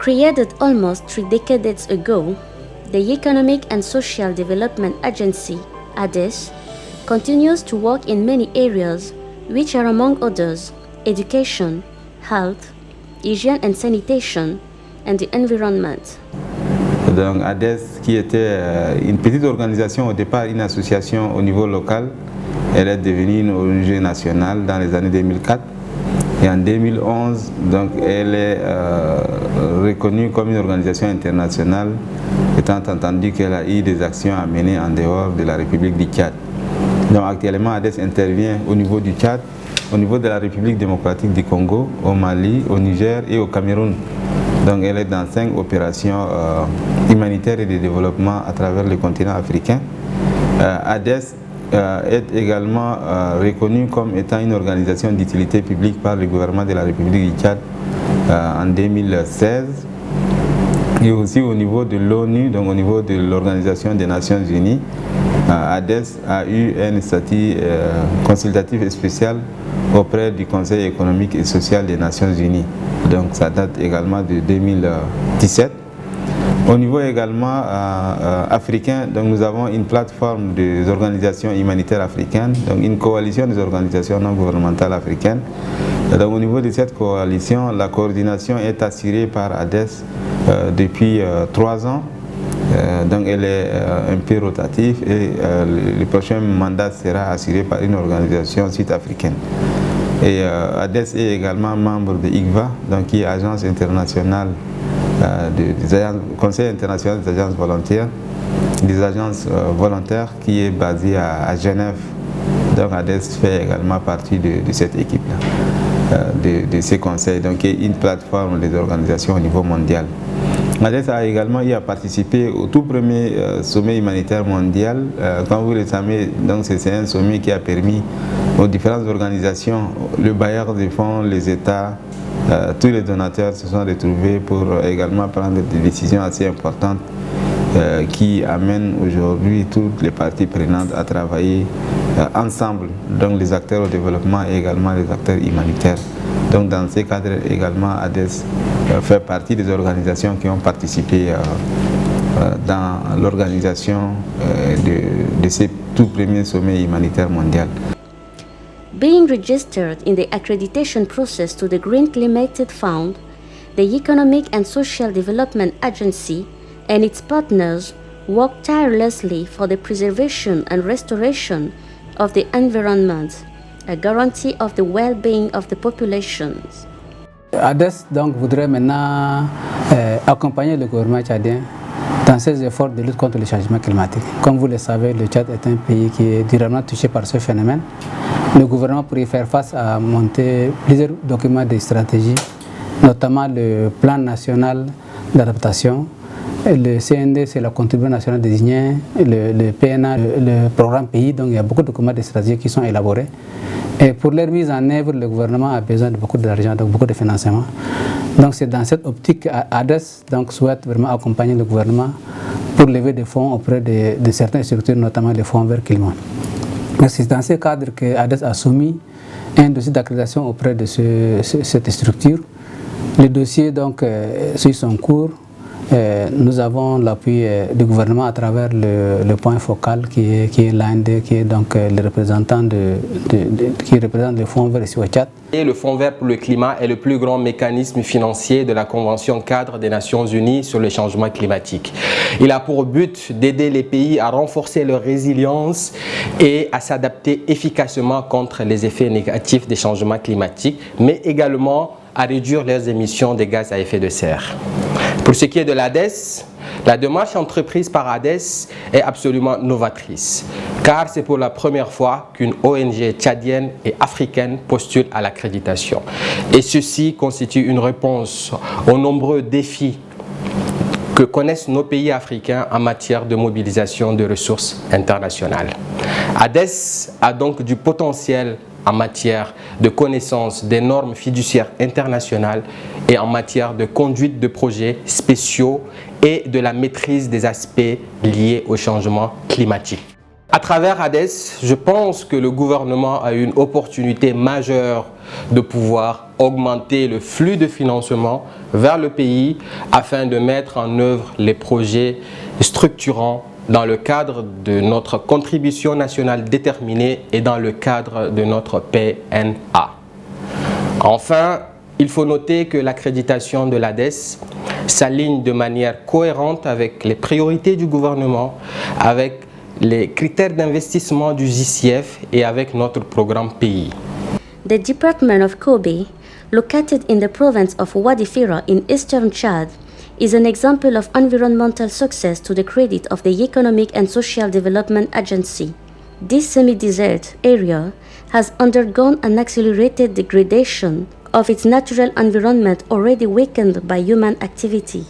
Created almost 3 decades ago, the Economic and Social Development Agency, ADES, continues to work in many areas, which are among others, education, health, hygiene and sanitation, and the environment. Donc ADES, qui était une petite organisation au départ, une association au niveau local, elle est devenue une ONG nationale dans les années 2004. Et en 2011, donc, elle est reconnue comme une organisation internationale, étant entendu qu'elle a eu des actions à mener en dehors de la République du Tchad. Donc actuellement, ADES intervient au niveau du Tchad, au niveau de la République démocratique du Congo, au Mali, au Niger et au Cameroun. Donc elle est dans 5 opérations humanitaires et de développement à travers le continent africain. ADES est également reconnue comme étant une organisation d'utilité publique par le gouvernement de la République du Tchad en 2016. Et aussi au niveau de l'ONU, donc au niveau de l'Organisation des Nations Unies, ADES a eu un statut consultatif spécial auprès du Conseil économique et social des Nations Unies. Donc ça date également de 2017. Au niveau également africain, donc nous avons une plateforme des organisations humanitaires africaines, donc une coalition des organisations non gouvernementales africaines. Donc, au niveau de cette coalition, la coordination est assurée par ADES depuis 3 ans. Donc elle est un peu rotative et le prochain mandat sera assuré par une organisation sud-africaine. Et ADES est également membre de ICVA, donc qui est Agence internationale Conseil international des agences volontaires, qui est basée à Genève. Donc ADES fait également partie de cette équipe-là, de ces conseils, donc qui est une plateforme des organisations au niveau mondial. ADES a également eu à participer au tout premier sommet humanitaire mondial. Comme vous le savez, c'est un sommet qui a permis aux différentes organisations, le bailleur de fonds, les États, tous les donateurs se sont retrouvés pour également prendre des décisions assez importantes qui amènent aujourd'hui toutes les parties prenantes à travailler ensemble, donc les acteurs au développement et également les acteurs humanitaires. Donc dans ces cadres également, ADES fait partie des organisations qui ont participé dans l'organisation de ces tout premiers sommets humanitaires mondiaux. Being registered in the accreditation process to the Green Climate Fund, the Economic and Social Development Agency and its partners work tirelessly for the preservation and restoration of the environment, a guarantee of the well-being of the populations. ADES donc voudrait maintenant accompagner le gouvernement tchadien dans ses efforts de lutte contre le changement climatique. Comme vous le savez, le Tchad est un pays qui est durablement touché par ce phénomène. Le gouvernement pourrait faire face à monter plusieurs documents de stratégie, notamment le plan national d'adaptation, le CND, c'est la contribution nationale désignée, le PNA, le programme pays, donc il y a beaucoup de documents de stratégie qui sont élaborés. Et pour leur mise en œuvre, le gouvernement a besoin de beaucoup d'argent, donc beaucoup de financement. Donc c'est dans cette optique qu'ADES souhaite vraiment accompagner le gouvernement pour lever des fonds auprès de certaines structures, notamment les fonds verts climat. C'est dans ce cadre que ADES a soumis un dossier d'accréditation auprès de cette structure. Le dossier donc suit son cours. Nous avons l'appui du gouvernement à travers le point focal qui est l'AND, qui est donc le représentant qui représente le Fonds vert ici au Tchad. Et le Fonds vert pour le climat est le plus grand mécanisme financier de la Convention cadre des Nations Unies sur le changement climatique. Il a pour but d'aider les pays à renforcer leur résilience et à s'adapter efficacement contre les effets négatifs des changements climatiques, mais également à réduire leurs émissions de gaz à effet de serre. Pour ce qui est de l'ADES, la démarche entreprise par ADES est absolument novatrice, car c'est pour la première fois qu'une ONG tchadienne et africaine postule à l'accréditation. Et ceci constitue une réponse aux nombreux défis que connaissent nos pays africains en matière de mobilisation de ressources internationales. ADES a donc du potentiel en matière de connaissance des normes fiduciaires internationales et en matière de conduite de projets spéciaux et de la maîtrise des aspects liés au changement climatique. À travers ADES, je pense que le gouvernement a une opportunité majeure de pouvoir augmenter le flux de financement vers le pays afin de mettre en œuvre les projets structurants dans le cadre de notre contribution nationale déterminée et dans le cadre de notre PNA. Enfin, il faut noter que l'accréditation de l'ADES s'aligne de manière cohérente avec les priorités du gouvernement, avec les critères d'investissement du JCF et avec notre programme pays. The Department of Kobe, located in the province of Wadi Fira in eastern Chad, is an example of environmental success to the credit of the Economic and Social Development Agency. This semi-desert area has undergone an accelerated degradation of its natural environment already weakened by human activity.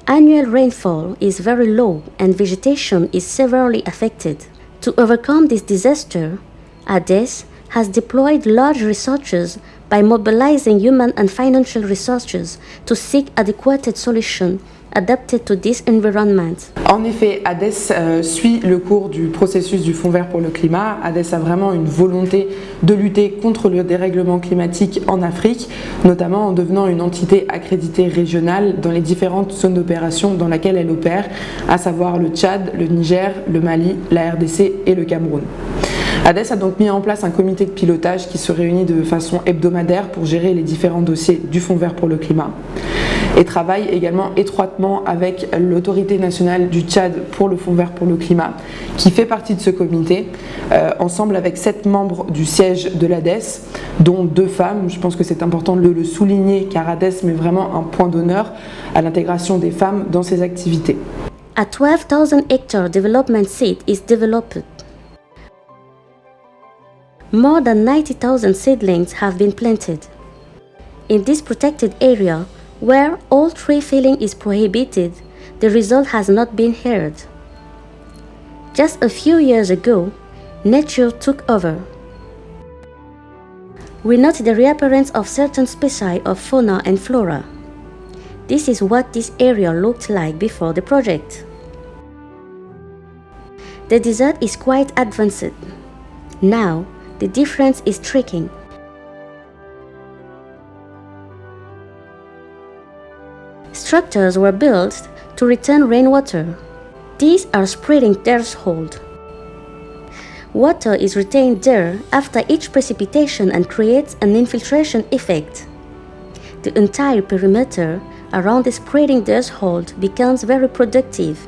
Annual rainfall is very low and vegetation is severely affected. To overcome this disaster, ADES has deployed large resources by mobilizing human and financial resources to seek adequate solutions adapted to this environment. En effet, ADES suit le cours du processus du Fonds vert pour le climat. ADES a vraiment une volonté de lutter contre le dérèglement climatique en Afrique, notamment en devenant une entité accréditée régionale dans les différentes zones d'opération dans lesquelles elle opère, à savoir le Tchad, le Niger, le Mali, la RDC et le Cameroun. ADES a donc mis en place un comité de pilotage qui se réunit de façon hebdomadaire pour gérer les différents dossiers du Fonds vert pour le climat et travaille également étroitement avec l'autorité nationale du Tchad pour le Fonds vert pour le climat qui fait partie de ce comité, ensemble avec 7 membres du siège de l'ADES, dont 2 femmes. Je pense que c'est important de le souligner car ADES met vraiment un point d'honneur à l'intégration des femmes dans ses activités. A 12,000 hectare development seed is developed. More than 90,000 seedlings have been planted. In this protected area, where all tree felling is prohibited, the result has not been heard. Just a few years ago, nature took over. We note the reappearance of certain species of fauna and flora. This is what this area looked like before the project. The desert is quite advanced. Now, the difference is striking. Structures were built to return rainwater. These are spreading thresholds. Water is retained there after each precipitation and creates an infiltration effect. The entire perimeter around the spreading threshold becomes very productive.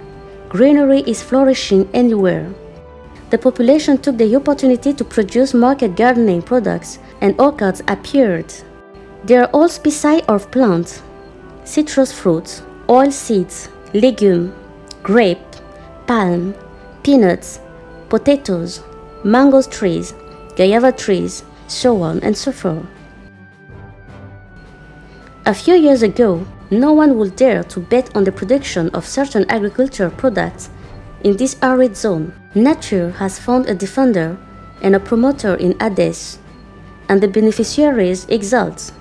Greenery is flourishing anywhere. The population took the opportunity to produce market gardening products and orchards appeared. There are all species of plants, citrus fruits, oil seeds, legumes, grape, palm, peanuts, potatoes, mango trees, guava trees, so on and so forth. A few years ago, no one would dare to bet on the production of certain agricultural products in this arid zone. Nature has found a defender and a promoter in ADES, and the beneficiaries exult.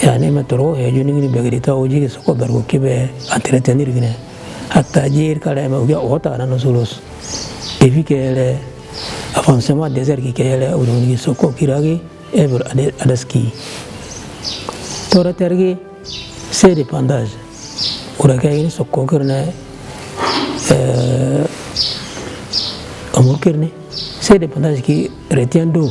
يعني ما تروح يجوني بقريتا وجيك سكو برغو كيبه entretenir gine hatta jir kala ma uga ota na nosulos evi kele avancement désert ki kele uruni soko kiragi ever adaski tora tergi c'est dépendage uraga ini soko kirne amul kirne c'est dépendage qui retient d'eau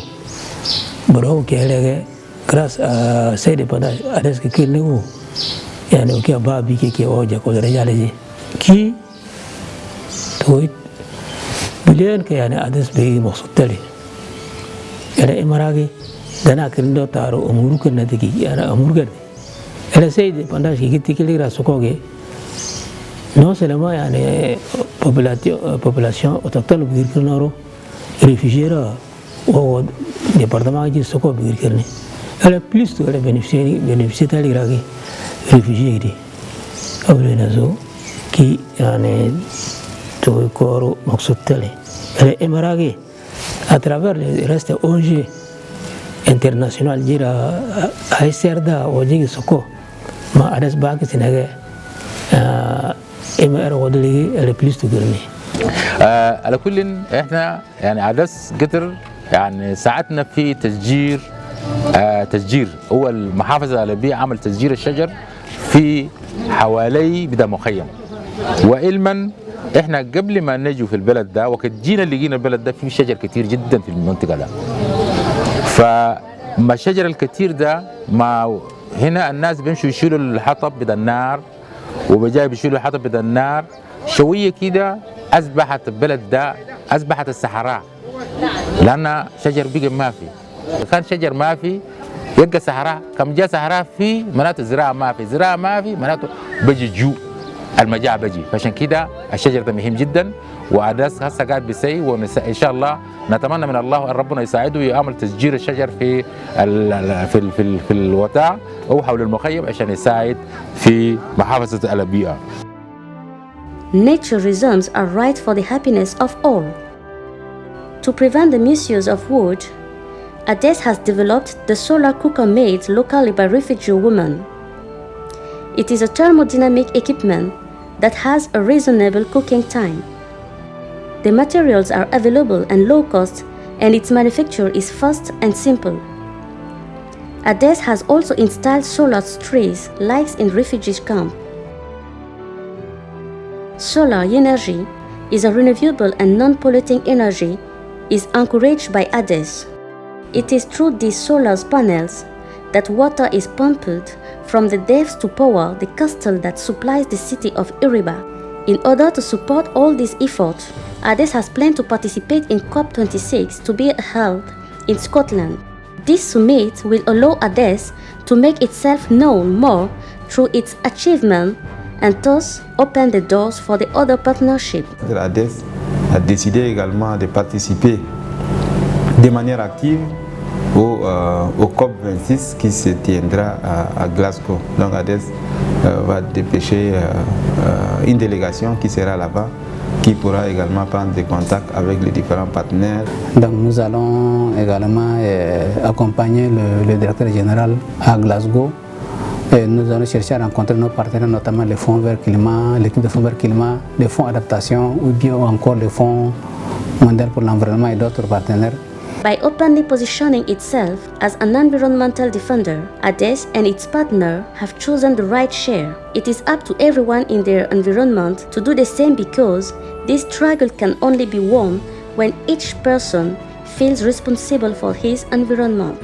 bro kele grâce à ces dépendances, à ce que nous, il y a qui a babi qui est au Jaco de réaliser, qui, tout, billion qui a à des pays morceaux. Elle est émaragée, d'un accord taro, un mourouque n'a dit qu'il y a un mourgue. Elle essaie de dépendances qui est qu'il à Sokoge. Non seulement il y a une population autochtone Birkenaro, réfugiée au département de Soko Birkerne. Elle est plus de bénéficiaires de réfugiés qui en est tout le corps moxotele. Elle est émaragée à travers le reste ONG international à SRDA au Jig Soko, mais à des banques sénégalais, MR elle est plus de grenée. على كل احنا يعني عدس قطر يعني ساعدنا في تشجير هو المحافظة الألبية عمل تشجير الشجر في حوالي بدا مخيم. وعلما احنا قبل ما نجوا في البلد ده وقت جينا لقينا البلد ده فيه شجر كتير جدا في المنطقة ده. فما الشجر الكتير ده ما هنا الناس بيمشوا يشيلوا الحطب بدا النار وبجاي بيشيلوا الحطب بدا النار شوية كده أصبحت البلد ده أصبحت الصحراء لأن شجر بقى ما في. كان شجر ما في يبقى صحراء. كم جاء صحراء في مناطق زراعة ما في، زراعة ما في مناطق بيجي جو المجاعة بيجي. فعشان كده الشجر ده مهم جدا وعدس هسه قاعد بيسي وإن شاء الله نتمنى من الله أن ربنا يساعده ويعمل تشجير الشجر في الوتاع أو حول المخيم عشان يساعد في محافظة البيئة. Nature reserves are right for the happiness of all. To prevent the misuse of wood, ADES has developed the solar cooker made locally by refugee women. It is a thermodynamic equipment that has a reasonable cooking time. The materials are available and low cost, and its manufacture is fast and simple. ADES has also installed solar trees like in refugee camp. Solar energy is a renewable and non-polluting energy is encouraged by ADES. It is through these solar panels that water is pumped from the depths to power the castle that supplies the city of Iriba. In order to support all these efforts, ADES has planned to participate in COP26 to be held in Scotland. This summit will allow ADES to make itself known more through its achievement and thus open the doors for the other partnerships. ADES a décidé également de participer de manière active au COP26 qui se tiendra à Glasgow. Donc ADES va dépêcher une délégation qui sera là-bas, qui pourra également prendre des contacts avec les différents partenaires. Donc nous allons également accompagner le directeur général à Glasgow. Et nous allons chercher à rencontrer nos partenaires, notamment les fonds vert climat, l'équipe de fonds vert climat, les fonds adaptation ou bien encore les fonds mondial pour l'environnement et d'autres partenaires. By openly positioning itself as an environmental defender, ADES and its partner have chosen the right share. It is up to everyone in their environment to do the same because this struggle can only be won when each person feels responsible for his environment.